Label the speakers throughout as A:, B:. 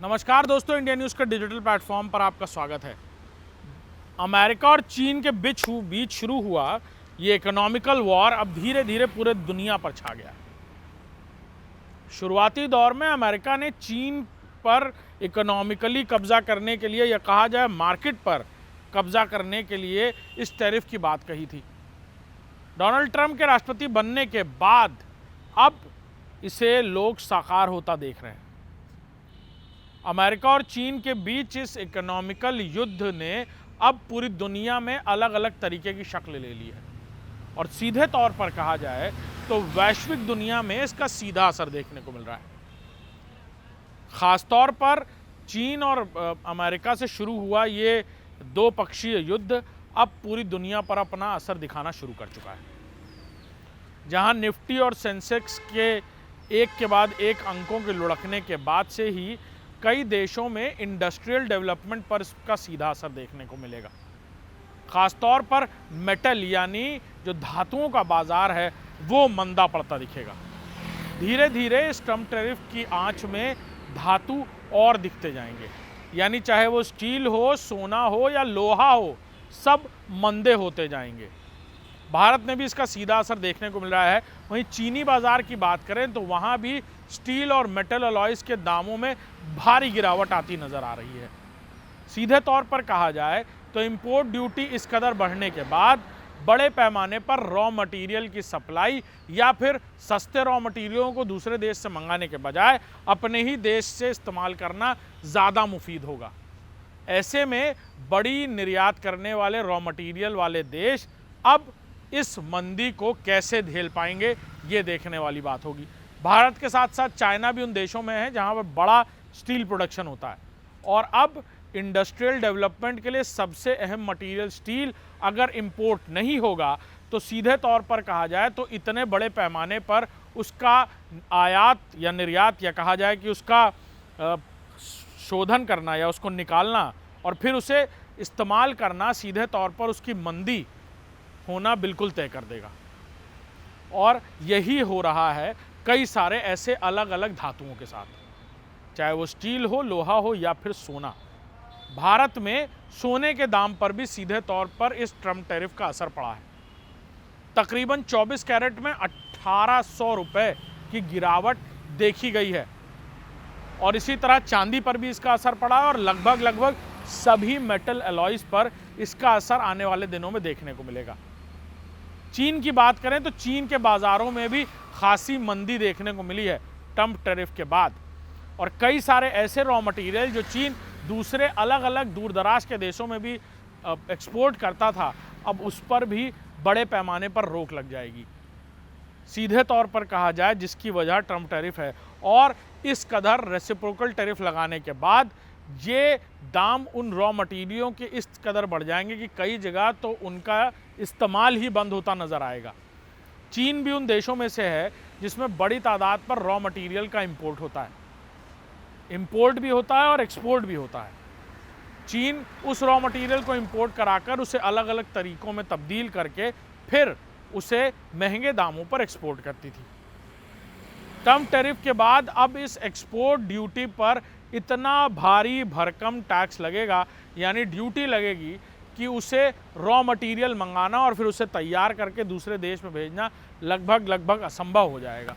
A: नमस्कार दोस्तों, India news के डिजिटल प्लेटफॉर्म पर आपका स्वागत है। अमेरिका और चीन के बीच शुरू हुआ ये इकोनॉमिकल वॉर अब धीरे धीरे पूरे दुनिया पर छा गया। शुरुआती दौर में अमेरिका ने चीन पर इकोनॉमिकली कब्जा करने के लिए, या कहा जाए मार्केट पर कब्जा करने के लिए, इस टैरिफ की बात कही थी। डोनाल्ड ट्रंप के राष्ट्रपति बनने के बाद अब इसे लोग साकार होता देख रहे हैं। अमेरिका और चीन के बीच इस इकोनॉमिकल युद्ध ने अब पूरी दुनिया में अलग अलग तरीके की शक्ल ले ली है और सीधे तौर पर कहा जाए तो वैश्विक दुनिया में इसका सीधा असर देखने को मिल रहा है। खासतौर पर चीन और अमेरिका से शुरू हुआ ये दो पक्षीय युद्ध अब पूरी दुनिया पर अपना असर दिखाना शुरू कर चुका है। जहां निफ्टी और सेंसेक्स के एक के बाद एक अंकों के लुढ़कने के बाद से ही कई देशों में इंडस्ट्रियल डेवलपमेंट पर इसका सीधा असर देखने को मिलेगा। खासतौर पर मेटल यानी जो धातुओं का बाजार है वो मंदा पड़ता दिखेगा। धीरे धीरे इस ट्रम्प टैरिफ की आंच में धातु और दिखते जाएंगे, यानी चाहे वो स्टील हो, सोना हो या लोहा हो, सब मंदे होते जाएंगे। भारत में भी इसका सीधा असर देखने को मिल रहा है। वहीं चीनी बाजार की बात करें तो वहाँ भी स्टील और मेटल अलॉयज़ के दामों में भारी गिरावट आती नज़र आ रही है। सीधे तौर पर कहा जाए तो इंपोर्ट ड्यूटी इस कदर बढ़ने के बाद बड़े पैमाने पर रॉ मटेरियल की सप्लाई या फिर सस्ते रॉ मटेरियलों को दूसरे देश से मंगाने के बजाय अपने ही देश से इस्तेमाल करना ज़्यादा मुफीद होगा। ऐसे में बड़ी निर्यात करने वाले रॉ मटेरियल वाले देश अब इस मंदी को कैसे झेल पाएंगे, ये देखने वाली बात होगी। भारत के साथ साथ चाइना भी उन देशों में है जहां पर बड़ा स्टील प्रोडक्शन होता है और अब इंडस्ट्रियल डेवलपमेंट के लिए सबसे अहम मटेरियल स्टील अगर इंपोर्ट नहीं होगा तो सीधे तौर पर कहा जाए तो इतने बड़े पैमाने पर उसका आयात या निर्यात, या कहा जाए कि उसका शोधन करना या उसको निकालना और फिर उसे इस्तेमाल करना सीधे तौर पर उसकी मंदी होना बिल्कुल तय कर देगा। और यही हो रहा है कई सारे ऐसे अलग अलग धातुओं के साथ, चाहे वो स्टील हो, लोहा हो या फिर सोना। भारत में सोने के दाम पर भी सीधे तौर पर इस ट्रम्प टैरिफ का असर पड़ा है। तकरीबन 24 कैरेट में 1800 रुपये की गिरावट देखी गई है और इसी तरह चांदी पर भी इसका असर पड़ा है और लगभग सभी मेटल अलॉयज़ पर इसका असर आने वाले दिनों में देखने को मिलेगा। चीन की बात करें तो चीन के बाज़ारों में भी खासी मंदी देखने को मिली है ट्रम्प टैरिफ के बाद, और कई सारे ऐसे रॉ मटेरियल जो चीन दूसरे अलग अलग दूर दराज के देशों में भी एक्सपोर्ट करता था, अब उस पर भी बड़े पैमाने पर रोक लग जाएगी। सीधे तौर पर कहा जाए जिसकी वजह ट्रम्प टैरिफ है, और इस कदर रेसिप्रोकल टैरिफ लगाने के बाद ये दाम उन रॉ मटेरियलों के इस कदर बढ़ जाएंगे कि कई जगह तो उनका इस्तेमाल ही बंद होता नज़र आएगा। चीन भी उन देशों में से है जिसमें बड़ी तादाद पर रॉ मटेरियल का इंपोर्ट होता है। इंपोर्ट भी होता है और एक्सपोर्ट भी होता है। चीन उस रॉ मटेरियल को इंपोर्ट कराकर उसे अलग अलग तरीक़ों में तब्दील करके फिर उसे महंगे दामों पर एक्सपोर्ट करती थी। ट्रम्प टैरिफ के बाद अब इस एक्सपोर्ट ड्यूटी पर इतना भारी भरकम टैक्स लगेगा, यानी ड्यूटी लगेगी कि उसे रॉ मटेरियल मंगाना और फिर उसे तैयार करके दूसरे देश में भेजना लगभग असंभव हो जाएगा।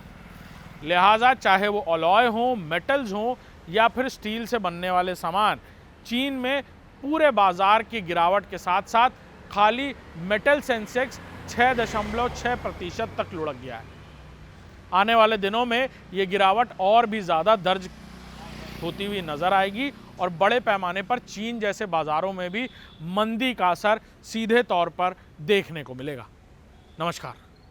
A: लिहाजा चाहे वो अलॉय हो, मेटल्स हो या फिर स्टील से बनने वाले सामान, चीन में पूरे बाज़ार की गिरावट के साथ साथ खाली मेटल सेंसेक्स 6.6% तक लुढ़क गया है। आने वाले दिनों में ये गिरावट और भी ज़्यादा दर्ज होती हुई नज़र आएगी और बड़े पैमाने पर चीन जैसे बाज़ारों में भी मंदी का असर सीधे तौर पर देखने को मिलेगा। नमस्कार।